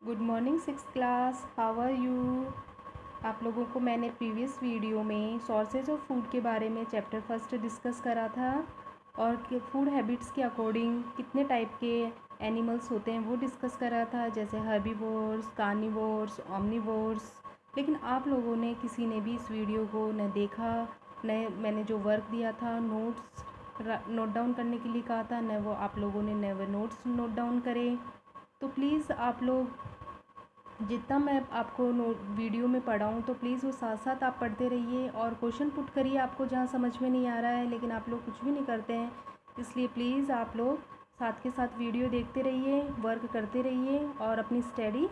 Good morning six class, how are you. आप लोगों को मैंने प्रीवियस वीडियो में सोर्सेज ऑफ फूड के बारे में चैप्टर फर्स्ट डिस्कस करा था और फूड हैबिट्स के अकॉर्डिंग कितने टाइप के एनिमल्स होते हैं वो डिस्कस करा था, जैसे हर्बीवोर्स, कार्निवोर्स, ओमनिवोर्स। लेकिन आप लोगों ने किसी ने भी इस वीडियो को न देखा, न मैंने जो वर्क दिया था नोट डाउन करने के लिए कहा था, न वो आप लोगों ने वो नोट्स नोट डाउन करे। तो प्लीज़ आप लोग जितना मैं आपको वीडियो में पढ़ाऊँ तो प्लीज़ वो साथ साथ आप पढ़ते रहिए और क्वेश्चन पुट करिए आपको जहाँ समझ में नहीं आ रहा है, लेकिन आप लोग कुछ भी नहीं करते हैं। इसलिए प्लीज़ आप लोग साथ के साथ वीडियो देखते रहिए, वर्क करते रहिए और अपनी स्टडी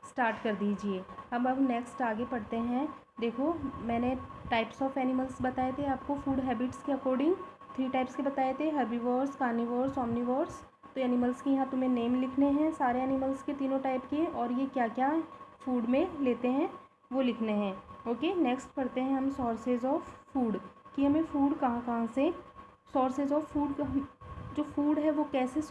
स्टार्ट कर दीजिए। अब नेक्स्ट आगे पढ़ते हैं। देखो, मैंने टाइप्स ऑफ एनिमल्स बताए थे आपको फूड हैबिट्स के अकॉर्डिंग। 3 टाइप्स के बताए थे, हर्बीवोर्स, कार्निवोर्स, ओमनिवोर्स। तो एनिमल्स की यहाँ तुम्हें नेम लिखने हैं, सारे एनिमल्स के तीनों टाइप के, और ये क्या क्या फूड में लेते हैं वो लिखने हैं। ओके, नेक्स्ट पढ़ते हैं हम सोर्सेज ऑफ फूड, कि हमें फूड कहाँ कहाँ से, सोर्सेज ऑफ फूड, जो फूड है वो कैसे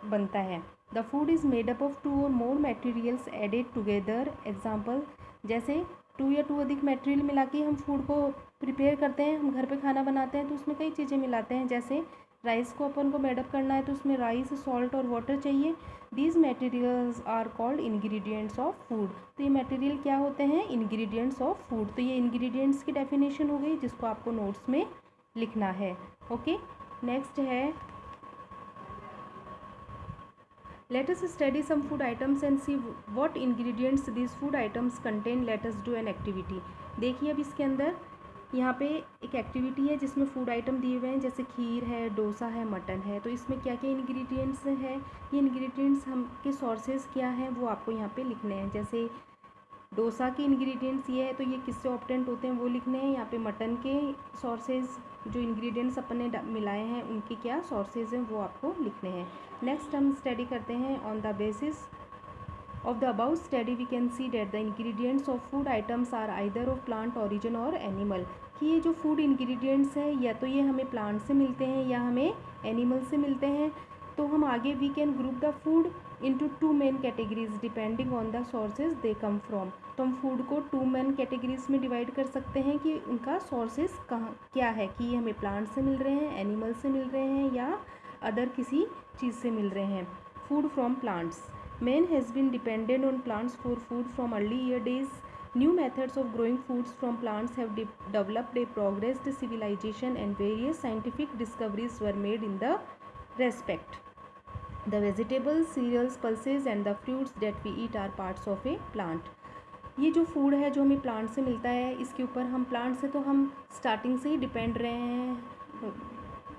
बनता है। The food is made up of 2 और मोर मटेरियल्स एडेड टुगेदर। एग्जाम्पल, जैसे 2 या 2 अधिक मटेरियल मिला के हम फूड को प्रिपेयर करते हैं, हम घर पे खाना बनाते हैं तो उसमें कई चीज़ें मिलाते हैं। जैसे राइस को अपन को मेडअप करना है तो उसमें राइस, सॉल्ट और वाटर चाहिए। These materials are called ingredients of food. तो ये मटेरियल क्या होते हैं? Ingredients of food. तो ये इंग्रेडिएंट्स की डेफिनेशन हो गई जिसको आपको नोट्स में लिखना है। ओके, नेक्स्ट है, let us study some food items and see what ingredients these food items contain. Let us do an activity. देखिए, अब इसके अंदर यहाँ पे एक एक्टिविटी है जिसमें फूड आइटम दिए हुए हैं, जैसे खीर है, डोसा है, मटन है। तो इसमें क्या क्या इंग्रेडिएंट्स हैं, ये इंग्रेडिएंट्स हम के सोर्सेज क्या हैं वो आपको यहाँ पे लिखने हैं। जैसे डोसा के इंग्रेडिएंट्स ये है तो ये किससे ऑब्टेंड होते हैं वो लिखने हैं। यहाँ पे मटन के सोर्सेज, जो इंग्रेडिएंट्स अपन ने मिलाए हैं उनके क्या सोर्सेज हैं वो आपको लिखने हैं। नेक्स्ट हम स्टडी करते हैं, on the basis of the above study we can see that the ingredients of food items are either of plant origin or animal। कि ये जो फूड इंग्रेडिएंट्स है या तो ये हमें प्लांट से मिलते हैं या हमें एनिमल से मिलते हैं। तो हम आगे we can group the food into 2 main categories depending on the sources they come from. तो हम फूड को 2 मेन कैटेगरीज में डिवाइड कर सकते हैं कि उनका सोर्सेज कहाँ क्या है, कि ये हमें प्लांट से मिल रहे हैं, एनिमल से मिल रहे हैं या अदर किसी चीज़ से मिल रहे हैं। Food from plants, man has been dependent on plants for food from early year days. New methods of growing foods from plants have developed a progressed civilization and various scientific discoveries were made in the respect. The vegetables, cereals, pulses and the fruits that we eat are parts of a plant. ये जो food है जो हमें plant से मिलता है, इसके ऊपर हम प्लांट से तो हम स्टार्टिंग से ही डिपेंड रहे हैं,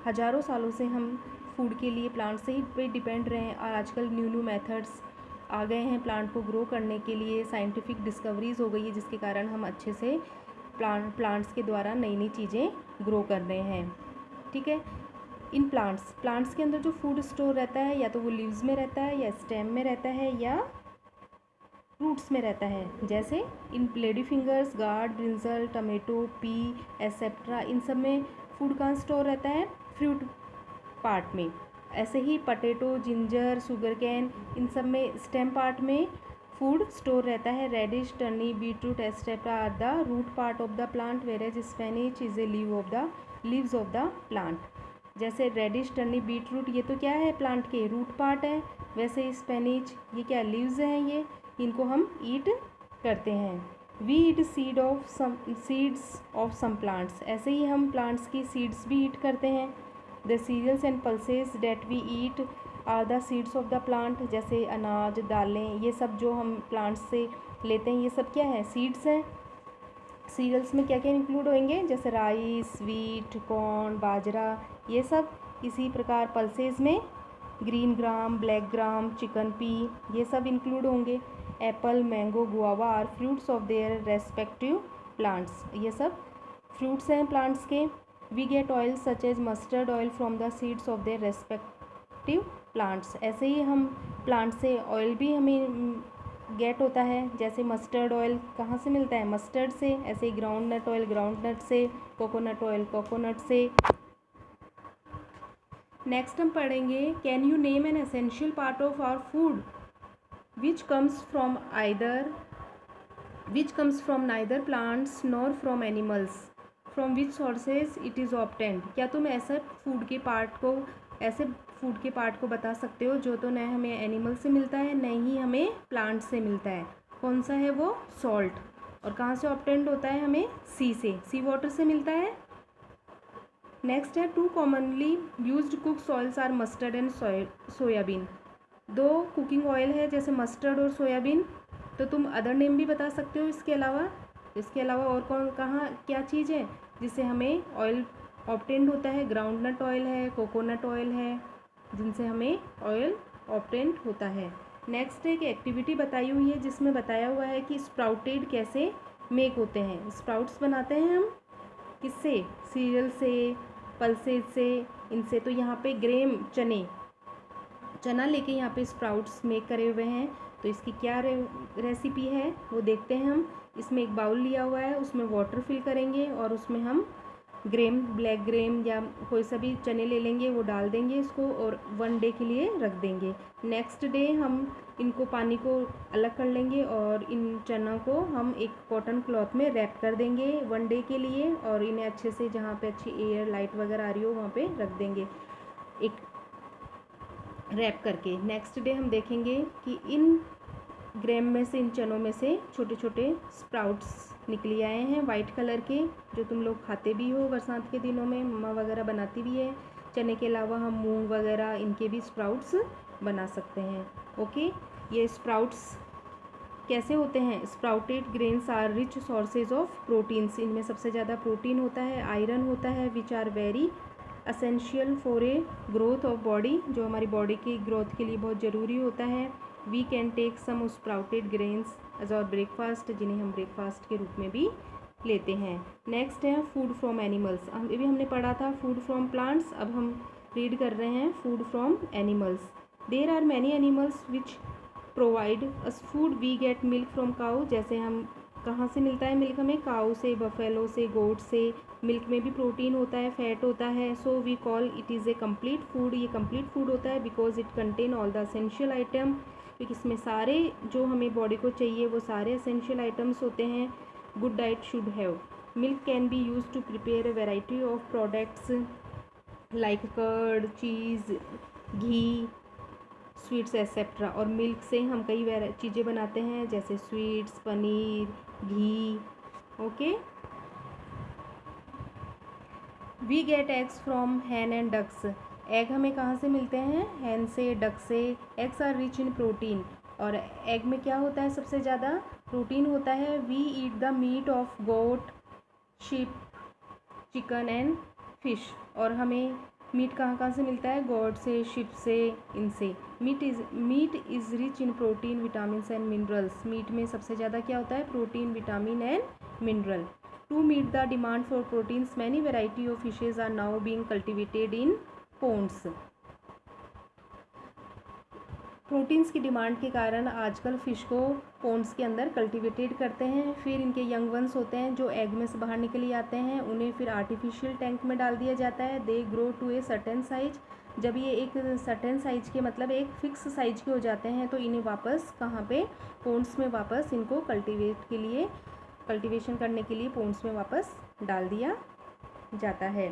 हज़ारों सालों से हम फूड के लिए प्लांट से ही पे डिपेंड रहे हैं। और आजकल न्यू मेथड्स आ गए हैं प्लांट को ग्रो करने के लिए, साइंटिफिक डिस्कवरीज हो गई है जिसके कारण हम अच्छे से प्लांट्स के द्वारा नई नई चीज़ें ग्रो कर रहे हैं। ठीक है, इन प्लांट्स के अंदर जो फूड स्टोर रहता है या तो वो लीव्स में रहता है या स्टेम में रहता है या रूट्स में रहता है। जैसे इन lady fingers, gourd, brinjal, tomato, pea etcetera, इन सब में फूड कहाँ स्टोर रहता है? फ्रूट पार्ट में। ऐसे ही पटेटो, जिंजर, शुगर कैन, इन सब में स्टेम पार्ट में फूड स्टोर रहता है। Radish, turnip, beetroot etcetera are the root part of the plant, whereas spinach is a leaves of the plant. जैसे रेडिश, टर्निप, बीटरूट ये तो क्या है? प्लांट के रूट पार्ट है। वैसे स्पेनिच ये क्या? लीव्स हैं। ये इनको हम ईट करते हैं। We eat seeds of some plants, ऐसे ही हम प्लांट्स की सीड्स भी ईट करते हैं। The cereals and pulses that we eat are the seeds of the plant. जैसे अनाज, दालें, ये सब जो हम प्लांट्स से लेते हैं ये सब क्या है? सीड्स हैं। सीरियल्स में क्या क्या इंक्लूड होंगे? जैसे राइस, व्हीट, कॉर्न, बाजरा, ये सब। इसी प्रकार पल्सेस में green gram, black gram, chicken pea, ये सब इंक्लूड होंगे। Apple, mango, guava are fruits of their respective plants, ये सब फ्रूट्स हैं प्लांट्स के। We get oil such as mustard oil from the seeds of their respective plants. ऐसे ही हम प्लांट से ऑयल भी हमें गेट होता है। जैसे मस्टर्ड ऑयल कहाँ से मिलता है? मस्टर्ड से। ऐसे ही ground nut oil ground nut से, कोकोनट ऑयल कोकोनट से। नेक्स्ट हम पढ़ेंगे, can you name an essential part of our food. which comes from neither plants nor from animals, from which sources it is obtained। क्या तुम ऐसे food के part को बता सकते हो जो तो न हमें एनिमल से मिलता है न ही हमें प्लांट से मिलता है? कौन सा है वो? सॉल्ट। और कहाँ से ऑब्टेंड होता है? हमें सी वाटर से मिलता है। नेक्स्ट है, two commonly used cooks oils are mustard and soyabean. दो कुकिंग ऑयल है जैसे मस्टर्ड और सोयाबीन। तो तुम अदर नेम भी बता सकते हो इसके अलावा और कहाँ क्या चीज़ है जिससे हमें ऑयल ऑब्टेंड होता है? ग्राउंडनट ऑयल है, कोकोनट ऑयल है, जिनसे हमें ऑयल ऑब्टेंड होता है। नेक्स्ट एक एक्टिविटी बताई हुई है जिसमें बताया हुआ है कि स्प्राउटेड कैसे मेक होते हैं। स्प्राउट्स बनाते हैं हम किससे? सीरियल से, पल्सेज से, इनसे। तो यहाँ पे ग्रेम चना लेके यहाँ पे स्प्राउट्स मेक करे हुए हैं। तो इसकी क्या रेसिपी है वो देखते हैं हम। इसमें एक बाउल लिया हुआ है, उसमें वाटर फिल करेंगे और उसमें हम ब्लैक ग्रेम या कोई सा भी चने ले लेंगे, वो डाल देंगे इसको और 1 डे के लिए रख देंगे। नेक्स्ट डे हम इनको पानी को अलग कर लेंगे और इन चना को हम एक कॉटन क्लॉथ में रैप कर देंगे 1 डे के लिए, और इन्हें अच्छे से जहाँ पे अच्छी एयर लाइट वगैरह आ रही हो वहाँ पे रख देंगे एक रैप करके। नेक्स्ट डे हम देखेंगे कि इन ग्रेम में से, इन चनों में से छोटे छोटे स्प्राउट्स निकली आए हैं वाइट कलर के, जो तुम लोग खाते भी हो बरसात के दिनों में, मम्मा वगैरह बनाती भी है। चने के अलावा हम मूंग वगैरह इनके भी स्प्राउट्स बना सकते हैं। ओके, ये स्प्राउट्स कैसे होते हैं? Sprouted grains are rich sources of proteins. इनमें सबसे ज़्यादा प्रोटीन होता है, आयरन होता है, which are very essential for a growth of body, जो हमारी बॉडी की ग्रोथ के लिए बहुत ज़रूरी होता है। We can take some sprouted grains as our breakfast, जिन्हें हम ब्रेकफास्ट के रूप में भी लेते हैं। नेक्स्ट है फूड फ्रॉम एनिमल्स। ये भी हमने पढ़ा था फूड फ्रॉम प्लांट्स, अब हम रीड कर रहे हैं food from animals. There are many animals which provide us food. We get milk from cow. जैसे हम कहाँ से मिलता है मिल्क? हमें काऊ से, बफेलो से, गोट से। मिल्क में भी प्रोटीन होता है, फैट होता है। So we call it is a complete food. ये कम्प्लीट फूड होता है because it contain all the essential item, क्योंकि इसमें सारे जो हमें बॉडी को चाहिए वो सारे एसेंशियल आइटम्स होते हैं। Good diet should have. Milk can be use to prepare a variety of products like curd, cheese, ghee, sweets etcetera. और मिल्क से हम कई चीज़ें बनाते हैं जैसे sweets, paneer, ghee. Okay, we get eggs from hen and ducks. Egg हमें कहाँ से मिलते हैं? हैन से, डक से। Eggs are rich in protein. और एग में क्या होता है? सबसे ज़्यादा प्रोटीन होता है। We eat the meat of goat, sheep, chicken and fish. और हमें मीट कहाँ से मिलता है? गोट से, शिप से, इनसे। Meat is rich in protein, vitamin and minerals. Meat में सबसे ज़्यादा क्या होता है? Protein, vitamin and mineral. To meet the demand for proteins, many variety of fishes are now being cultivated in ponds. Proteins की demand के कारण आजकल फ़िश को पोन्ड्स के अंदर कल्टिवेटेड करते हैं। फिर इनके यंग वंस होते हैं जो एग में से बाहर निकल आते हैं, उन्हें फिर आर्टिफिशियल टैंक में डाल दिया जाता है। They grow to a certain size. जब ये एक सर्टेन साइज के, मतलब एक फिक्स साइज के हो जाते हैं, तो इन्हें वापस कहाँ पे? पोन्ड्स में वापस इनको कल्टीवेशन करने के लिए पोन्ड्स में वापस डाल दिया जाता है।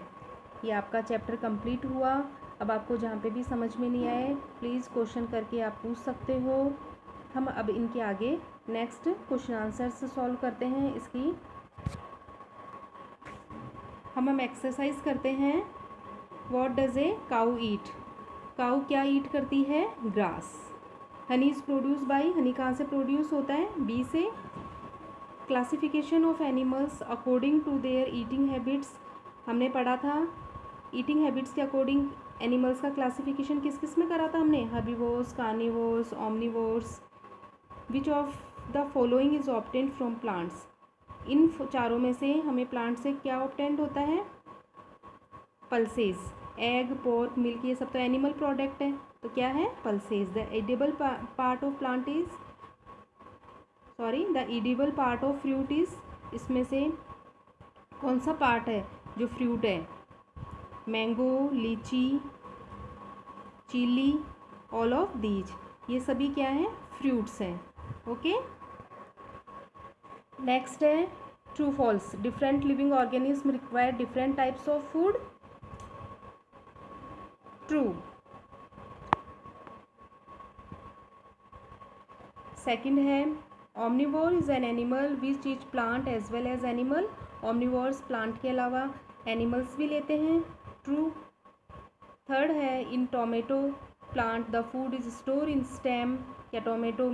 ये आपका चैप्टर कंप्लीट हुआ। अब आपको जहाँ पे भी समझ में नहीं आए प्लीज़ क्वेश्चन करके आप पूछ सकते हो। हम अब इनके आगे नेक्स्ट क्वेश्चन आंसर्स सॉल्व करते हैं। इसकी हम एक्सरसाइज करते हैं। व्हाट डज ए काऊ ईट? काऊ क्या ईट करती है? Grass. Honey is produce by. Honey कहाँ से प्रोड्यूस होता है? बी से। Classification of animals according to their eating habits. हमने पढ़ा था ईटिंग हैबिट्स के अकॉर्डिंग एनिमल्स का क्लासिफिकेशन किस किस में करा था हमने? Herbivores, carnivores, omnivores. Which of the following is obtained from plants? इन चारों में से हमें प्लांट से क्या ऑब्टेन्ड होता है? पल्सेस। एग, पोर्क, मिल्क, ये सब तो एनिमल प्रोडक्ट है, तो क्या है? Pulses. The edible part of plant is the edible part of fruit is, इसमें से कौन सा पार्ट है जो फ्रूट है? मैंगो, लीची, चीली, ऑल ऑफ दीज, ये सभी क्या है? फ्रूट्स हैं। ओके, नेक्स्ट है true false. Different living organism require different types of food. True. Second है omnivore is an animal which eats plant as well as animal. omnivores plant के अलावा animals भी लेते हैं। ट्रू। थर्ड है in tomato plant the food is store in stem. या tomato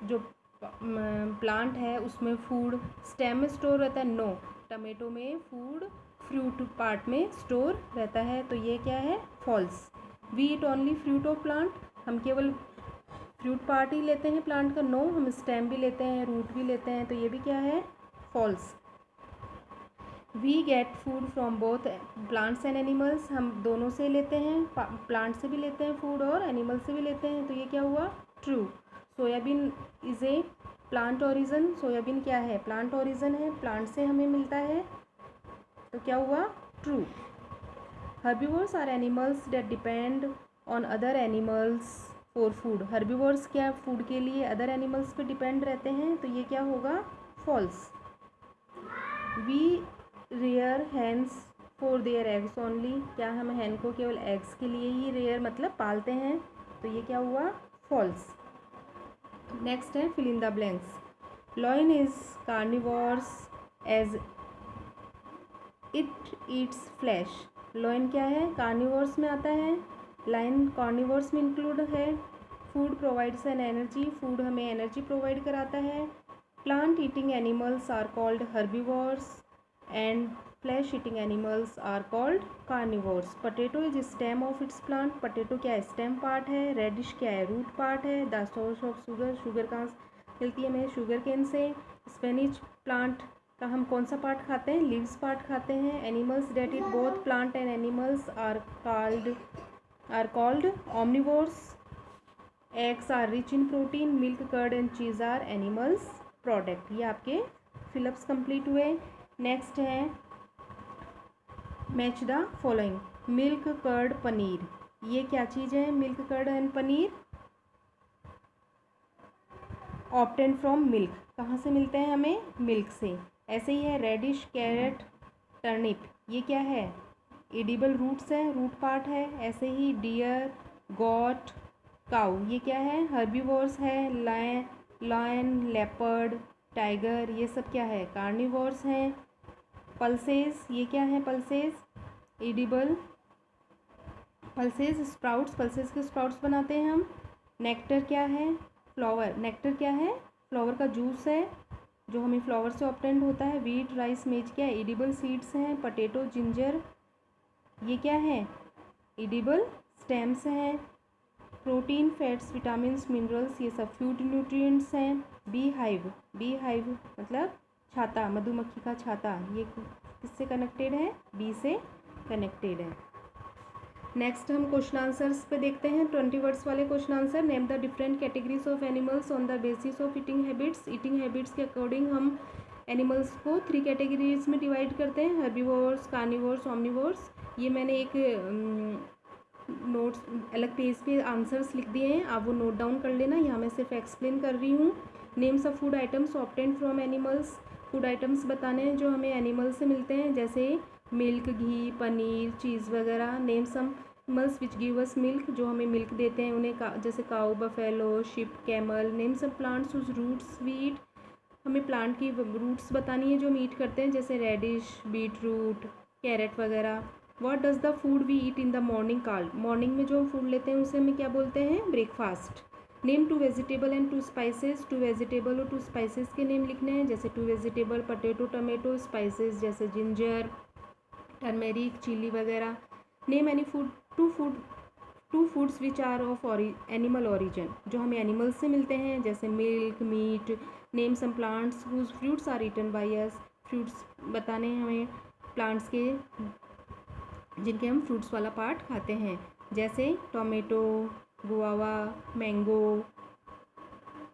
जो plant है उसमें फूड स्टेम में स्टोर रहता है। नो, टोमेटो में फूड फ्रूट पार्ट में स्टोर रहता है। तो ये क्या है? False. We eat only fruit of plant, हम केवल फ्रूट पार्ट ही लेते हैं प्लांट का। नो, हम स्टेम भी लेते हैं, रूट भी लेते हैं। तो ये भी क्या है? False. We get food from both plants and animals, हम दोनों से लेते हैं, प्लांट से भी लेते हैं फूड और एनिमल से भी लेते हैं। तो ये क्या हुआ? True. Soybean is a plant origin. Soybean क्या है? प्लांट ओरिजिन है, प्लांट से हमें मिलता है। तो क्या हुआ? True. Herbivores are animals that depend on other animals for food. Herbivores क्या फूड के लिए अदर एनिमल्स पे डिपेंड रहते हैं। तो ये क्या होगा? False. We rear hens for their eggs only. क्या हम हैन को केवल एग्स के लिए ही रेयर मतलब पालते हैं? तो ये क्या हुआ? फॉल्स। नेक्स्ट है fill in the blanks. Lion is carnivores as it eats flesh. Lion क्या है? कार्निवोर्स में आता है। लायन कार्निवोर्स में इंक्लूड है। Food provides an energy, food हमें एनर्जी प्रोवाइड कराता है। Plant eating animals are called herbivores and flesh eating animals are called carnivores. Potato is stem of its plant. Potato क्या है? स्टेम पार्ट है। Radish क्या है? Root part है। The source of sugar, sugar कहाँ मिलती है हमें? शुगर केन से। स्पेनिश प्लांट का हम कौन सा पार्ट खाते हैं? लीव्स पार्ट खाते हैं। Animals that eat both plant and animals are called omnivores. Eggs are rich in protein. Milk, curd and cheese are animals product. ये आपके फिलअप्स कंप्लीट हुए। नेक्स्ट है match the following. Milk, curd, paneer, ये क्या चीज़ है? Milk, curd and paneer obtain from milk. कहाँ से मिलते हैं हमें? मिल्क से। ऐसे ही है रेडिश, कैरेट, टर्निप, ये क्या है? एडिबल रूट्स है, रूट पार्ट है। ऐसे ही डियर, गॉट, काउ, ये क्या है? हर्बीवोर्स है। लायन, लेपर्ड, टाइगर, ये सब क्या है? कार्निवोर्स हैं। पल्सेस, ये क्या है? Pulses edible. Pulses sprouts, pulses के स्प्राउट्स बनाते हैं हम। नेक्टर क्या है? फ्लावर। नेक्टर क्या है? फ्लावर का जूस है जो हमें फ्लावर से ऑब्टेंड होता है। वीट, राइस, मेज क्या है? एडिबल सीड्स हैं। पोटैटो, जिंजर, ये क्या है? एडिबल स्टेम्स हैं। प्रोटीन, फैट्स, विटामिन्स, मिनरल्स, ये सब फूड न्यूट्रिएंट्स हैं। बी हाइव, बी हाइव मतलब छाता, मधुमक्खी का छाता, ये किससे कनेक्टेड है? बी से कनेक्टेड है। नेक्स्ट हम क्वेश्चन आंसर्स पे देखते हैं। 20 वर्ड्स वाले question answer. Name the different categories of animals on the basis of eating habits. Eating habits के अकॉर्डिंग हम एनिमल्स को 3 कैटेगरीज में डिवाइड करते हैं, हर्बीवोर्स, कार्निवोर्स, ओमनिवोर्स। ये मैंने एक नोट्स अलग पेज पे आंसर्स लिख दिए हैं, आप वो नोट डाउन कर लेना। यहाँ मैं सिर्फ एक्सप्लेन कर रही हूँ। Names of food items obtained from animals. Food items बताने हैं जो हमें एनिमल से मिलते हैं, जैसे मिल्क, घी, पनीर, चीज़ वगैरह। Name some animals which give us milk, जो हमें मिल्क देते हैं उन्हें, जैसे cow, buffalo, sheep, camel. Name some plants whose roots we eat, हमें प्लांट की रूट्स बतानी है जो हम ईट करते हैं, जैसे रेडिश, बीट रूट, कैरेट वगैरह। What does the food we eat in the morning called, morning में जो हम फूड लेते हैं उसे हमें क्या बोलते हैं? Breakfast. Name 2 vegetable and 2 spices, 2 vegetable और 2 स्पाइसेस के नेम लिखने हैं, जैसे 2 वेजिटेबल पोटैटो, टमाटो, स्पाइसेस जैसे जिंजर, टर्मेरिक, चिली वगैरह। Name any food, two foods which are of animal origin, जो हमें एनिमल्स से मिलते हैं, जैसे milk, meat. Name some plants whose fruits are eaten by us, fruits बताने हैं हमें प्लांट्स के जिनके हम फ्रूट्स वाला पार्ट खाते हैं, जैसे टोमेटो, गुआवा, मैंगो।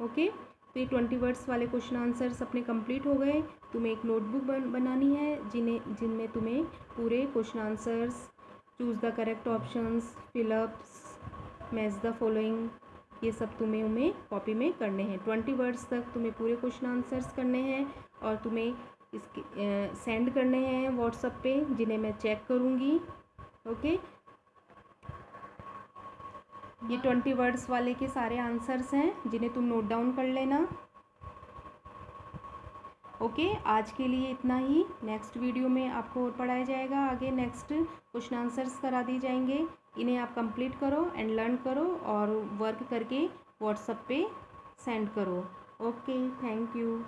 ओके, तो ये 20 वर्ड्स वाले क्वेश्चन आंसर्स अपने कंप्लीट हो गए। तुम्हें एक नोटबुक बनानी है जिनमें तुम्हें पूरे question answers, choose the correct options, fill-ups, match the following, ये सब तुम्हें कॉपी में करने हैं। 20 वर्ड्स तक तुम्हें पूरे क्वेश्चन आंसर्स करने हैं और तुम्हें इसके सेंड करने हैं व्हाट्सएप पे, जिन्हें मैं चेक करूँगी। ओके, ये 20 वर्ड्स वाले के सारे आंसर्स हैं जिन्हें तुम नोट डाउन कर लेना। ओके, आज के लिए इतना ही। नेक्स्ट वीडियो में आपको और पढ़ाया जाएगा, आगे नेक्स्ट क्वेश्चन आंसर्स करा दिए जाएंगे। इन्हें आप कंप्लीट करो एंड लर्न करो और वर्क करके व्हाट्सएप पे सेंड करो। Okay, thank you.